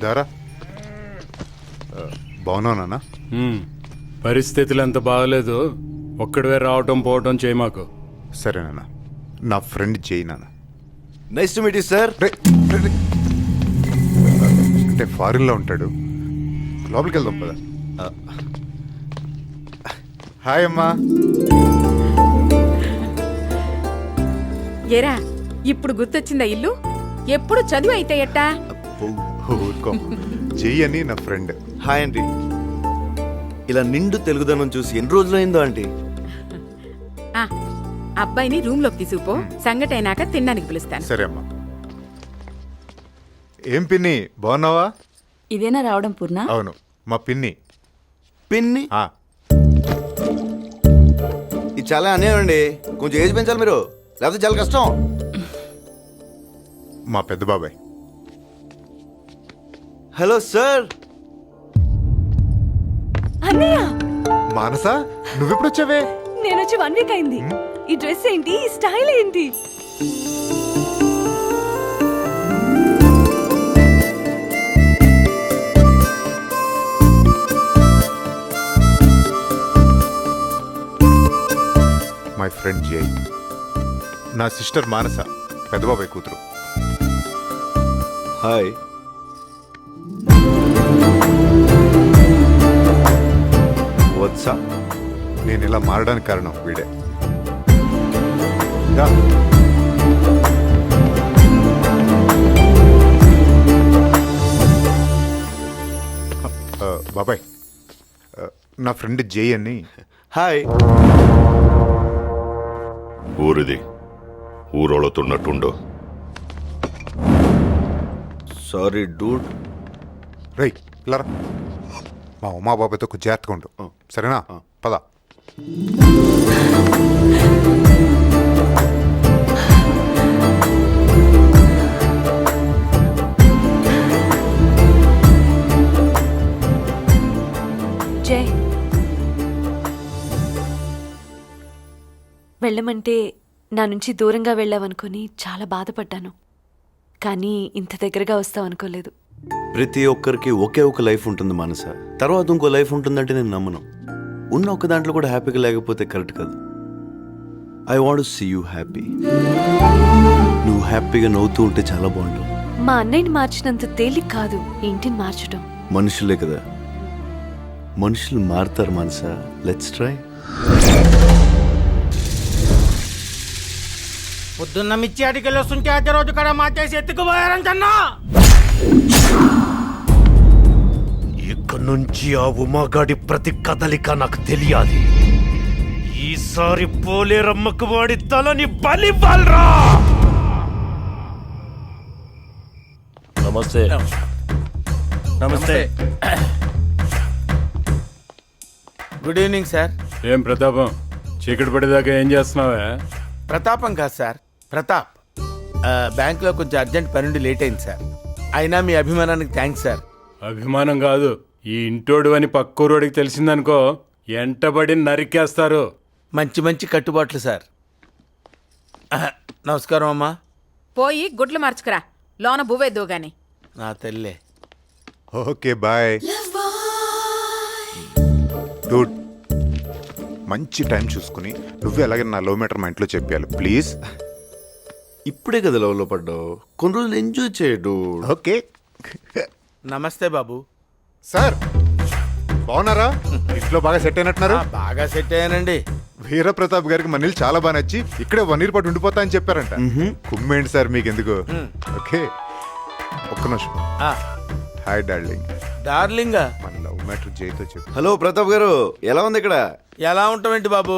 దారా బాగున్నానా? పరిస్థితులు ఎంత బాగలేదు. ఒక్కడివే రావటం పోవటం చేయి మాకు. సరేనా, నా ఫ్రెండ్ జై నాన్న. Nice to meet you sir. అంటే ఫారిన్లో ఉంటాడు. లోపలికి వెళ్దాం పదా. హాయ్ అమ్మా. ఏరా, ఇప్పుడు గుర్తొచ్చిందా ఇల్లు? ఎప్పుడు చదువు అయితే ఎట్టా? ఊరుకో. జై అని నా ఫ్రెండ్. Hi aunty. ఇలా నిండు తెలుగుదనం చూసి ఎన్ని రోజులు అయిందో ఆంటీ. ఆ, అబ్బాయిని రూమ్ లోకి తీసుకుపో. సంగటి అయినాక తినడానికి పిలుస్తాను. సరే అమ్మా. ఏం పిన్ని, బాగున్నావా? ఇదేనా రావడం పూర్ణ? అవును, మా పిన్ని. పిన్ని ఆ, ఇది చాలా అన్యాయం అండి. కొంచెం ఏజ్ పెంచాలి మీరు, లేకపోతే చాలా కష్టం. మా పెద్ద బాబాయ్. Hello sir. అన్నయ్య, మానస, నువ్వెప్పుడు వచ్చావే? నేను వచ్చి 1 వీక్ అయింది. ఈ డ్రెస్ ఏంటి, ఈ స్టైల్ ఏంటి? మై ఫ్రెండ్ జై. నా సిస్టర్ మానస, పెద్ద బాబాయ్ కూతురు. హాయ్. వాట్సాప్. నేను ఇలా మారడానికి కారణం వీడే. రా. బాబాయ్, నా ఫ్రెండ్ జై అని. హాయ్. ఊరిది ఊరోళతున్నట్టుండో. Sorry dude. రై ఇలా రా. మా ఉమా బాబాయ్తో కొంచెం జాగ్రత్తగా ఉండు, సరేనా? పద. జై, వెళ్ళమంటే నా నుంచి దూరంగా వెళ్ళావనుకొని చాలా బాధపడ్డాను. కానీ ఇంత దగ్గరగా వస్తావు అనుకోలేదు. ప్రతి ఒక్కరికి ఒకే ఒక లైఫ్ ఉంటుంది మనస. తర్వాత ఇంకో లైఫ్ ఉంటుందంటే నేను నమ్మను. ఉన్న ఒక్క దాంట్లో కూడా హ్యాపీగా లేకపోతే కరెక్ట్ కాదు. I want to see you happy. నువ్వు హ్యాపీగా నవ్వుతూ ఉంటే చాలా బాగుంటుంది. మా అన్నయ్యని మార్చినంత తేలిక కాదు ఈ ఇంటిని మార్చడం. మనుషులే కదా, మనుషులు మారుతారు మనస. Let's try. పొద్దున్న మిర్చి అడిగలు వస్తుంటే అదే రోజు కూడా మార్చేసి ఎత్తుకుపోయారంటన్నా. ఇక నుంచి ఆ ఉమాగాడి ప్రతి కదలిక నాకు తెలియాలి. ఈసారి పోలేరమ్మకు వాడి తలని బలివ్వాల్రా. నమస్తే. నమస్తే. Good evening sir. ఏం ప్రతాపం, చీకటి పడేదాకా ఏం చేస్తున్నావా? ప్రతాపం కాదు సార్, ప్రతాప్. బ్యాంకులో కొంచెం అర్జెంట్ పనుండి లేట్ అయింది సార్. అయినా మీ అభిమానానికి థ్యాంక్స్ సార్. అభిమానం కాదు, ఈ ఇంటోడు అని పక్కూరోడికి తెలిసిందనుకో ఎంటబడి నరికేస్తారు. మంచి మంచి కట్టుబాట్లు సార్. నమస్కారం అమ్మా. పోయి గుడ్లు మార్చుకురా, లోన బువ్వేద్దు గాని. నా తల్లే. Okay bye. డూడ్, మంచి టైం చూసుకుని నువ్వు ఎలాగైనా నా 1 మీటర్ మా ఇంట్లో చెప్పాలి ప్లీజ్. ఇప్పుడే కదా లవ్లో పడ్డావు, కొన్ని రోజులు ఎంజాయ్ చేయడు. ఓకే. నమస్తే బాబు. సార్ బాగున్నారా? ఇంట్లో బాగా సెట్ అయినట్టున్నారు. బాగా సెట్ అయ్యానండి. వీరప్రతాప్ గారికి మన ఇల్లు చాలా బాగా నచ్చి ఇక్కడే 1 ఇయర్ పాటు ఉండిపోతా అని చెప్పారంట. కుమ్మేంటి సార్ మీకు ఎందుకు. ఓకే, ఒక్క నిమిషం. Hi darling. డార్లింగా? మన లవ్ మ్యాటర్ జైతో చెప్పు. హలో ప్రతాప్ గారు, ఎలా ఉంది ఇక్కడ? ఎలా ఉంటామేంటి బాబు,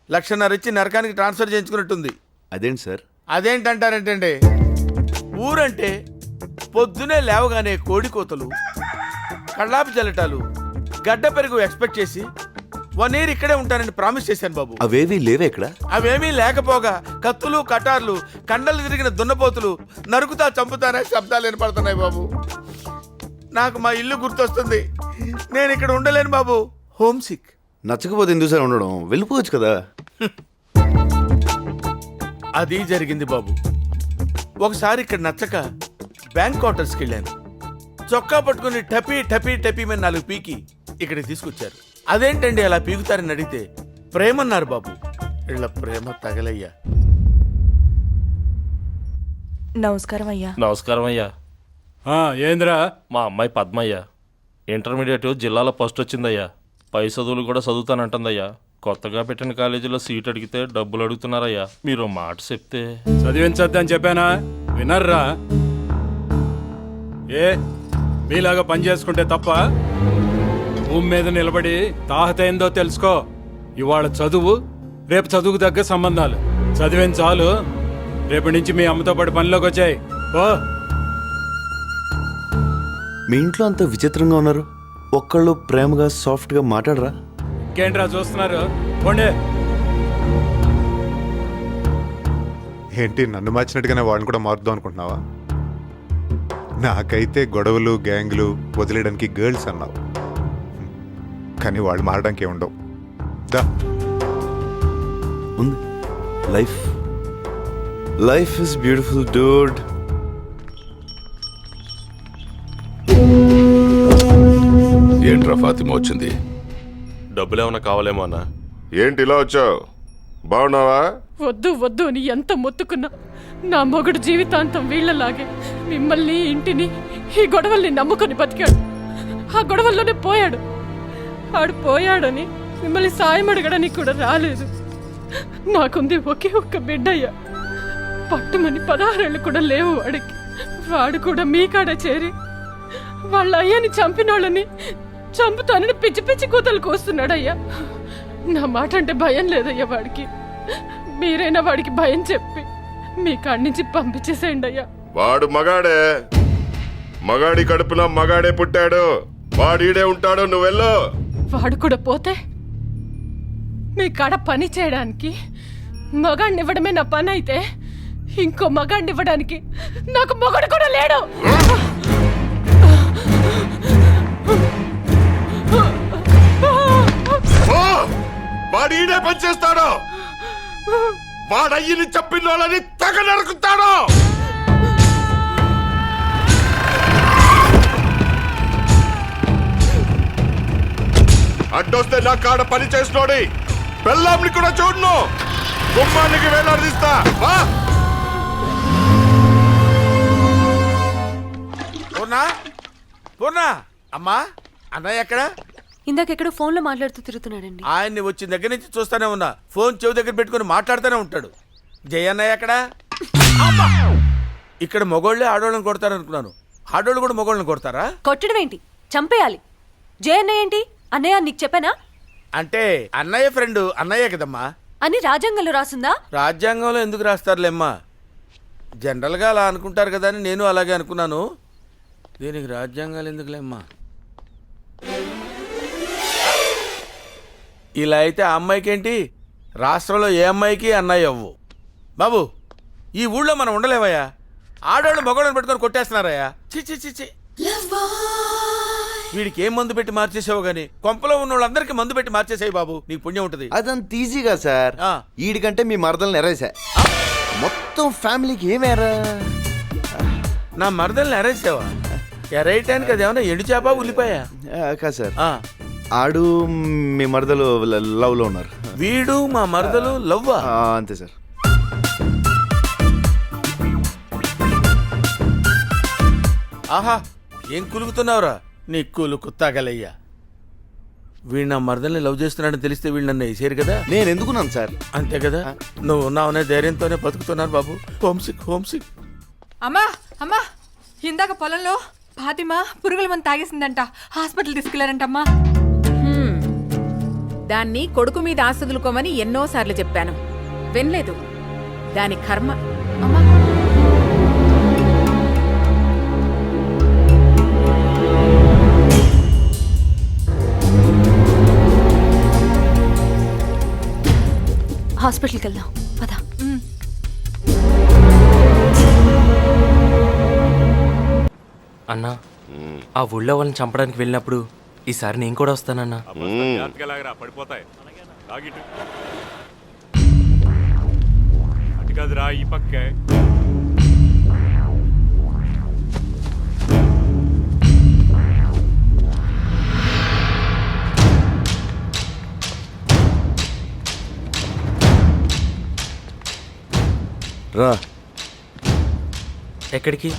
1,00,000 ఇచ్చి నరకానికి ట్రాన్స్ఫర్ చేయించుకున్నట్టుంది. అదేంటి సార్? అదేంటంటారేంటండి, ఊరంటే పొద్దునే లేవగానే కోడి కోతలు, కళ్ళాపి చల్లటాలు, గడ్డ పెరుగు ఎక్స్పెక్ట్ చేసి 1 ఇయర్ ఇక్కడే ఉంటానని ప్రామిస్ చేశాను బాబు. అవేవి లేవే ఇక్కడ? అవేమీ లేకపోగా కత్తులు కటార్లు, కండలు తిరిగిన దున్నపోతులు, నరుకుతా చంపుతానే శబ్దాలు వినపడుతున్నాయి బాబు. నాకు మా ఇల్లు గుర్తొస్తుంది. నేను ఇక్కడ ఉండలేను బాబు, హోమ్ సిక్. నచ్చకపోతే ఎందుకు సార్ ఉండడం, వెళ్ళిపోవచ్చు కదా. అది జరిగింది బాబు. ఒకసారి ఇక్కడ నచ్చక బ్యాంక్ క్వార్టర్స్కి వెళ్ళాను. చొక్కా పట్టుకుని టపీ టపీ టపీ మీద 4 పీకి ఇక్కడికి తీసుకొచ్చారు. అదేంటండి అలా పీకుతారని అడిగితే ప్రేమన్నారు బాబు. వీళ్ళ ప్రేమ తగలయ్యా. నమస్కారం అయ్యా. నమస్కారం అయ్యా. ఏంద్రా? మా అమ్మాయి పద్మయ్య ఇంటర్మీడియట్ జిల్లాలో ఫస్ట్ వచ్చిందయ్యా. పై చదువులు కూడా చదువుతానంటుందయ్యా. కొత్తగా పెట్టిన కాలేజీలో సీట్ అడిగితే డబ్బులు అడుగుతున్నారయ్యా. మీరు మాట చెప్తే. చదివించొద్దని చెప్పానా? వినర్రా? మీలాగా పని చేసుకుంటే తప్ప భూమి మీద నిలబడి తాహత ఏందో తెలుసుకో. ఇవాళ చదువు, రేపు చదువుకు తగ్గ సంబంధాలు. చదివేం చాలు, రేపటి నుంచి మీ అమ్మతో పాటు పనిలోకి వచ్చాయి. ఓ మీ ఇంట్లో అంత విచిత్రంగా ఉన్నారు. ఒక్కళ్ళు ప్రేమగా సాఫ్ట్గా మాట్లాడరా? ఇంకేంట్రా చూస్తున్నారు? పోండే. ఏంటి నన్ను మార్చినట్టుగానే వాళ్ళని కూడా మారుద్దాం అనుకుంటున్నావా? నాకైతే గొడవలు గ్యాంగ్లు వదిలేయడానికి గర్ల్స్ అన్నావు, కానీ వాళ్ళు మారడానికి ఏముండవు. దా ఉంది life. Life is beautiful Dude. ఏంట్రా ఫాతిమా వచ్చింది? డబ్బులు ఏమైనా కావాలేమో అన్నా? ఏంటి ఇలా వచ్చావు? బాగున్నావా? వద్దు వద్దు అని ఎంత మొత్తుకున్నా నా మొగుడు జీవితాంతం వీళ్ళలాగే మిమ్మల్ని, ఇంటిని, ఈ గొడవల్ని నమ్ముకొని బతికాడు. ఆ గొడవల్లోనే పోయాడు. ఆడు పోయాడని మిమ్మల్ని సాయం అడగడానికి కూడా రాలేదు. నాకుంది ఒకే ఒక్క బిడ్డయ్యా. పట్టుమని 16 ఏళ్ళు కూడా లేవు వాడికి. వాడు కూడా మీ కాడ చేరి వాళ్ళ అయ్యని చంపినోళ్ళని చంపుతానని పిచ్చి పిచ్చి కూతలు కోస్తున్నాడయ్యా. నా మాట అంటే భయం లేదయ్యా వాడికి. మీరైనా వాడికి భయం చెప్పి మీ కాడి నుంచి పంపించేసేయండి అయ్యా. వాడు మగాడే. మగాడి కడుపున మగాడే పుట్టాడు. వాడీడే ఉంటాడు. నువ్వెళ్ళు. వాడు కూడా పోతే మీ కాడ పని చేయడానికి మగాడిని ఇవ్వడమే నా పని అయితే, ఇంకో మగాడిని ఇవ్వడానికి నాకు మొగడు కూడా లేడు. వాడీడే పనిచేస్తాడు. వాడయ్యని చంపిన వాళ్ళని తెగ నరుకుతాడు. అడ్డొస్తే నా కాడ పని చేసినోడి పెళ్ళాంని కూడా చూడను. గుమ్మానికి వేలాడదీస్తా. పూర్ణా, పూర్ణా, అమ్మా అన్నయ్య ఎక్కడ? ఇందాకెక్కడో ఫోన్లో మాట్లాడుతూ తిరుగుతున్నాడండి. ఆయన్ని వచ్చిన దగ్గర నుంచి చూస్తానే ఉన్నా. ఫోన్ చెవి దగ్గర పెట్టుకుని మాట్లాడుతూనే ఉంటాడు. జయ అన్నయ్య ఎక్కడ? ఇక్కడ మగోళ్ళే ఆడోళ్ళని కొడతారనుకున్నాను. ఆడోళ్ళు కూడా మగోళ్ళని కొడతారా? కొట్టడం ఏంటి, చంపేయాలి. జయ అన్నయ్య ఏంటి? అన్నయ్య నీకు చెప్పానా? అంటే అన్నయ్య ఫ్రెండ్ అన్నయ్య కదమ్మా. అని రాజ్యాంగంలో రాసుందా? రాజ్యాంగంలో ఎందుకు రాస్తారులేమ్మా, జనరల్గా అలా అనుకుంటారు కదా అని నేను అలాగే అనుకున్నాను. దీనికి రాజ్యాంగాలు ఎందుకులేమ్మా. ఇలా అయితే ఆ అమ్మాయికి ఏంటి, రాష్ట్రంలో ఏ అమ్మాయికి అన్నయ్య అవ్వు. బాబు ఈ ఊళ్ళో మనం ఉండలేవయ్యా. ఆడవాళ్ళు మగవాళ్ళని పెట్టుకొని కొట్టేస్తున్నారయ్యా. చిచ్చి చిచ్చి. వీడికి ఏం మందు పెట్టి మార్చేసావు గానీ కొంపలో ఉన్న వాళ్ళందరికీ మందు పెట్టి మార్చేసాయి బాబు. నీకు పుణ్యం ఉంటుంది. అదంత ఈజీగా సార్. ఈడికంటే మీ మరదల్ని ఎరేసా. మొత్తం ఫ్యామిలీకి ఏమేరా? నా మరదల్ని ఎరేసావా? ఎరేయటానికి అది ఏమన్నా ఎండు చేప ఉల్లిపాయా? కాదు సార్, ఆడు మీ మరదలు లవ్ లో ఉన్నారు. వీడు మా మరదలు లవ్వా? అంతే సార్. ఆహా ఏం కులుకుతున్నావురా? నీ కులుకు తగలయ్యా. వీడు నా మరదల్ని లవ్ చేస్తున్నాడని తెలిస్తే వీళ్ళు నన్ను వేసేరు కదా. నేను ఎందుకున్నాను సార్? అంతే కదా, నువ్వు ఉన్నావనే ధైర్యంతోనే బతుకుతున్నాను బాబు. Homesick homesick. అమ్మా అమ్మా, ఇందాక పొలంలో ఫాతిమా పురుగుల మందు తాగేసిందంట. హాస్పిటల్ తీసుకెళ్లారంటమ్మా. దాన్ని కొడుకు మీద ఆశదులుకోమని ఎన్నోసార్లు చెప్పాను, వినలేదు. దాని కర్మ. అమ్మా హాస్పిటల్కి వెళ్దాం పద. అన్నా, ఆ ఊళ్ళో వాళ్ళని చంపడానికి వెళ్ళినప్పుడు ఈసారి నేను కూడా వస్తానన్నా. పడిపోతాయి. అటు కాదురా, ఈ పక్కే. రా. ఎక్కడికి?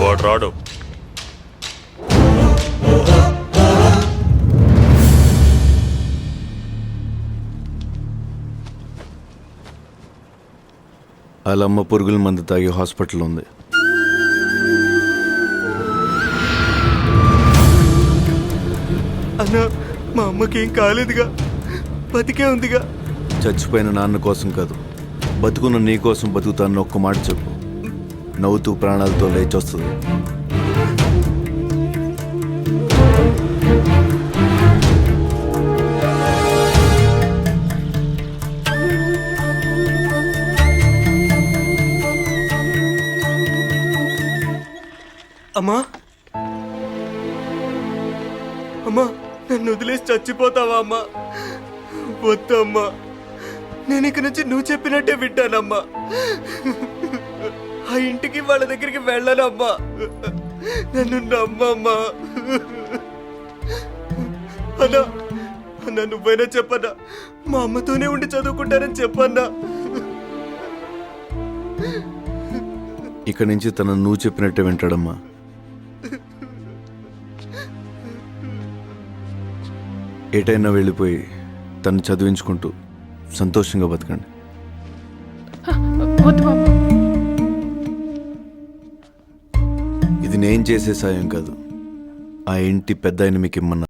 వాడు రాడు. వాళ్ళ అమ్మ పురుగుల మందు తాగి హాస్పిటల్లో ఉంది. అన్న మా అమ్మకి ఏం కాలేదుగా, బతికే ఉందిగా. చచ్చిపోయిన నాన్న కోసం కాదు, బతుకున్న నీ కోసం బతుకుతాను ఒక్క మాట చెప్పు. నవ్వుతూ ప్రాణాలతో లేచొస్తుంది. అమ్మా అమ్మా, నన్ను వదిలేసి చచ్చిపోతావా అమ్మా? వద్దు అమ్మా, నేను ఇక నుంచి నువ్వు చెప్పినట్టే వింటానమ్మా. ఆ ఇంటికి వాళ్ళ దగ్గరికి వెళ్ళనమ్మా, నన్ను నమ్మమ్మా. అన్నా అన్నా, నువ్వైనా చెప్పన్నా, మా అమ్మతోనే ఉండి చదువుకుంటానని చెప్పన్నా. ఇక్కడి నుంచి తను నువ్వు చెప్పినట్టే వింటాడమ్మా. ఎటైనా వెళ్ళిపోయి తను చదివించుకుంటూ సంతోషంగా బతకండి. వద్దు బాబు. ఇది నేను చేసే సాయం కాదు, ఆ ఇంటి పెద్ద ఆయన మీకు ఇమ్మన్నా.